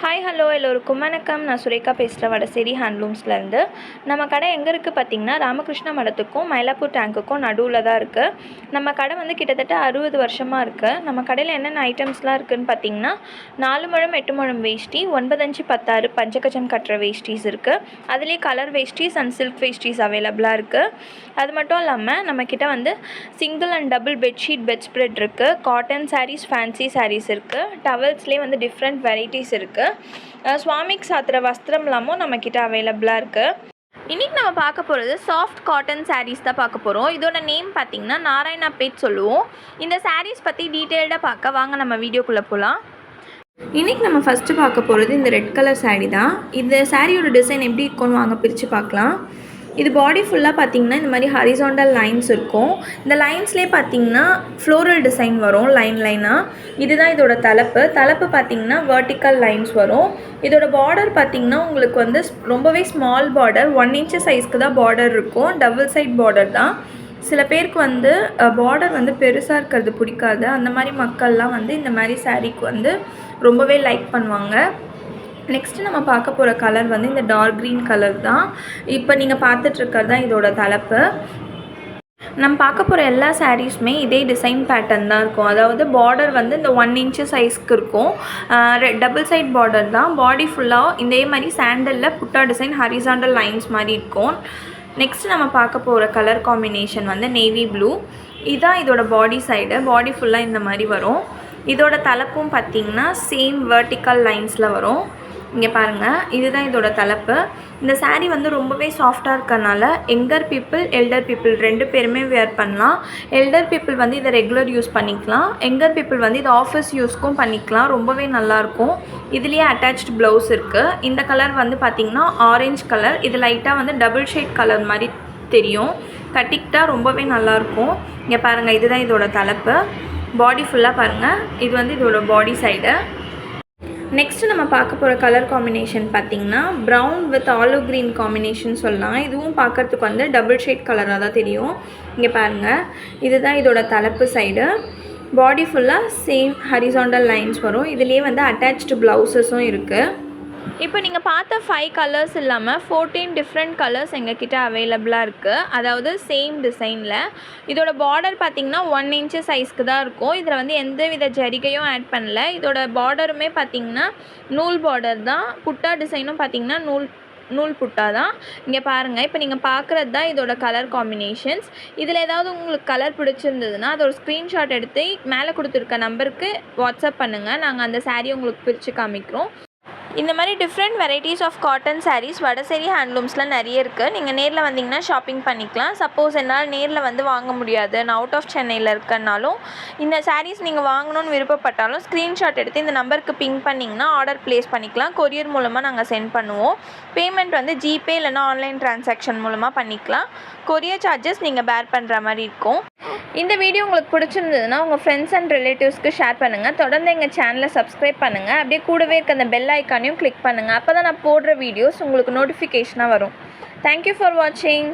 Hi hello எல்லோருக்கும் வணக்கம். நான் சுரேகா பேசுகிறேன் வடசேரி ஹேண்ட்லூம்ஸ்லேருந்து. நம்ம கடை எங்கே இருக்குது பார்த்திங்கன்னா, ராமகிருஷ்ண மடத்துக்கும் மயிலாப்பூர் டேங்க்குக்கும் நடுவில் தான் இருக்குது. நம்ம கடை வந்து கிட்டத்தட்ட 60 வருஷமாக இருக்குது. நம்ம கடையில் என்னென்ன ஐட்டம்ஸ்லாம் இருக்குதுன்னு பார்த்திங்கன்னா, 4 முழம் 8 முழம் வேஷ்டி, 9 5 16 பஞ்சகஜம் கட்டுற வேஷ்டிஸ் இருக்குது. அதுலேயே colour veshtis and silk veshtis அவைலபிளாக இருக்குது. அது மட்டும் இல்லாமல் நம்மக்கிட்ட வந்து single and double bedsheet bed spread இருக்குது. காட்டன் சாரீஸ், ஃபேன்சி சாரீஸ் இருக்குது. டவல்ஸ்லேயே வந்து டிஃப்ரெண்ட் வெரைட்டிஸ் இருக்குது. சுவாமிக்கு சாத்துற வஸ்திரம்லாமும் நம்மக்கிட்ட அவைலபிளாக இருக்குது. இன்றைக்கி நம்ம பார்க்க போகிறது சாஃப்ட் காட்டன் சாரீஸ் தான் பார்க்க போகிறோம். இதோட நேம் பார்த்திங்கன்னா நாராயணாபேட் சொல்லுவோம். இந்த சாரீஸ் பற்றி டீட்டெயில்டாக பார்க்க வாங்க நம்ம வீடியோக்குள்ளே போகலாம். இன்றைக்கி நம்ம ஃபஸ்ட்டு பார்க்க போகிறது இந்த ரெட் கலர் சாரீ தான். இந்த சாரியோட டிசைன் எப்படி இருக்கும்னு வாங்க பிரித்து பார்க்கலாம். இது பாடி ஃபுல்லாக பார்த்திங்கன்னா இந்த மாதிரி ஹரிசாண்டல் லைன்ஸ் இருக்கும். இந்த லைன்ஸ்லேயே பார்த்திங்கன்னா ஃப்ளோரல் டிசைன் வரும் லைனாக. இதுதான் இதோட தலைப்பு பார்த்திங்கன்னா வெர்டிக்கல் லைன்ஸ் வரும். இதோட பார்டர் பார்த்திங்கன்னா உங்களுக்கு வந்து ரொம்பவே ஸ்மால் பார்டர், 1 inch சைஸ்க்கு தான் பார்டர் இருக்கும். டபுள் சைட் பார்டர் தான். சில பேருக்கு வந்து பார்டர் வந்து பெருசாக இருக்கிறது பிடிக்காது. அந்த மாதிரி மக்கள்லாம் வந்து இந்த மாதிரி சாரீக்கு வந்து ரொம்பவே லைக் பண்ணுவாங்க. நெக்ஸ்ட்டு நம்ம பார்க்க போகிற கலர் வந்து இந்த டார்க் க்ரீன் கலர் தான். இப்போ நீங்கள் பார்த்துட்ருக்கிறது தான் இதோட தலைப்பு. நம்ம பார்க்க போகிற எல்லா சாரீஸுமே இதே டிசைன் பேட்டர்ன் தான் இருக்கும். அதாவது பார்டர் வந்து இந்த 1 inch சைஸ்க்கு இருக்கும். டபுள் சைட் பார்டர் தான். பாடி ஃபுல்லாக இதே மாதிரி சாண்டலில் புட்டா டிசைன் ஹரிசாண்டல் லைன்ஸ் மாதிரி இருக்கும். நெக்ஸ்ட் நம்ம பார்க்க போகிற கலர் காம்பினேஷன் வந்து நேவி ப்ளூ. இதுதான் இதோட பாடி சைடு. பாடி ஃபுல்லாக இந்த மாதிரி வரும். இதோட தலைப்பும் பார்த்திங்கன்னா சேம் வெர்டிக்கல் லைன்ஸில் வரும். இங்கே பாருங்கள், இதுதான் இதோட தலைப்பு. இந்த சாரீ வந்து ரொம்பவே சாஃப்டாக இருக்கறனால யங்கர் பீப்புள், எல்டர் பீப்புள் 2 பேருமே வேர் பண்ணலாம். எல்டர் பீப்புள் வந்து இதை ரெகுலர் யூஸ் பண்ணிக்கலாம். யங்கர் பீப்புள் வந்து இதை ஆஃபீஸ் யூஸ்க்கும் பண்ணிக்கலாம். ரொம்பவே நல்லாயிருக்கும். இதுலேயே அட்டாச்டு ப்ளவுஸ் இருக்குது. இந்த கலர் வந்து பார்த்திங்கன்னா ஆரஞ்சு கலர். இது லைட்டாக வந்து டபுள் ஷேட் கலர் மாதிரி தெரியும். கட்டிக்கிட்டால் ரொம்பவே நல்லாயிருக்கும். இங்கே பாருங்கள், இதுதான் இதோட தலைப்பு. பாடி ஃபுல்லாக பாருங்கள், இது வந்து இதோட பாடி சைடு. நெக்ஸ்ட்டு நம்ம பார்க்க போகிற கலர் காம்பினேஷன் பார்த்திங்கன்னா brown with olive green combination சொல்லலாம். இதுவும் பார்க்குறதுக்கு வந்து டபுள் ஷேட் கலராக தான் தெரியும். இங்கே பாருங்கள், இதுதான் இதோட தலைப்பு சைடு. பாடி ஃபுல்லாக சேம் ஹரிசாண்டல் லைன்ஸ் வரும். இதுலேயே வந்து அட்டாச்டு ப்ளவுஸஸும் இருக்குது. இப்போ நீங்கள் பார்த்த 5 கலர்ஸ் இல்லாமல் 14 டிஃப்ரெண்ட் கலர்ஸ் எங்ககிட்ட அவைலபிளாக இருக்குது. அதாவது சேம் டிசைனில். இதோட பார்டர் பார்த்திங்கன்னா 1 inch சைஸ்க்கு தான் இருக்கும். இதில் வந்து எந்த வித ஜரிகையும் ஆட் பண்ணல. இதோட பார்டருமே பார்த்திங்கன்னா நூல் பார்டர் தான். புட்டா டிசைனும் பார்த்திங்கன்னா நூல் புட்டா தான். இங்கே பாருங்கள், இப்போ நீங்கள் பார்க்குறது தான் இதோட கலர் காம்பினேஷன்ஸ். இதில் ஏதாவது உங்களுக்கு கலர் பிடிச்சிருந்ததுன்னா அதோட ஸ்க்ரீன்ஷாட் எடுத்து மேலே கொடுத்துருக்க நம்பருக்கு வாட்ஸ்அப் பண்ணுங்கள். நாங்கள் அந்த சாரீ உங்களுக்கு பிரித்து காமிக்கிறோம். இந்த மாதிரி different varieties of cotton saris Vadasery ஹேண்ட்லூம்ஸில் நிறைய இருக்குது. நீங்கள் நேரில் வந்தீங்கன்னா ஷாப்பிங் பண்ணிக்கலாம். சப்போஸ் என்னால் நேரில் வந்து வாங்க முடியாது, நான் அவுட் ஆஃப் சென்னையில் இருக்கனாலும் இந்த சாரீஸ் நீங்கள் வாங்கணும்னு விருப்பப்பட்டாலும் ஸ்க்ரீன்ஷாட் எடுத்து இந்த நம்பருக்கு பிங் பண்ணிங்கன்னா ஆர்டர் ப்ளேஸ் பண்ணிக்கலாம். கொரியர் மூலமாக நாங்கள் சென்ட் பண்ணுவோம். பேமெண்ட் வந்து ஜிபே இல்லைனா ஆன்லைன் ட்ரான்சாக்ஷன் மூலமாக பண்ணிக்கலாம். கொரியர் சார்ஜஸ் நீங்கள் பேர் பண்ணுற மாதிரி இருக்கும். இந்த வீடியோ உங்களுக்கு பிடிச்சிருந்ததுன்னா உங்கள் ஃப்ரெண்ட்ஸ் அண்ட் ரிலேட்டிவ்ஸ்க்கு ஷேர் பண்ணுங்கள். தொடர்ந்து எங்கள் சேனலை சப்ஸ்கிரைப் பண்ணுங்கள். அப்படியே கூடவே இருக்க அந்த பெல் ஐக்கானையும் கிளிக் பண்ணுங்கள். அப்போ தான் நான் போடுற வீடியோஸ் உங்களுக்கு நோட்டிஃபிகேஷனாக வரும். தேங்க்யூ ஃபார் வாட்சிங்.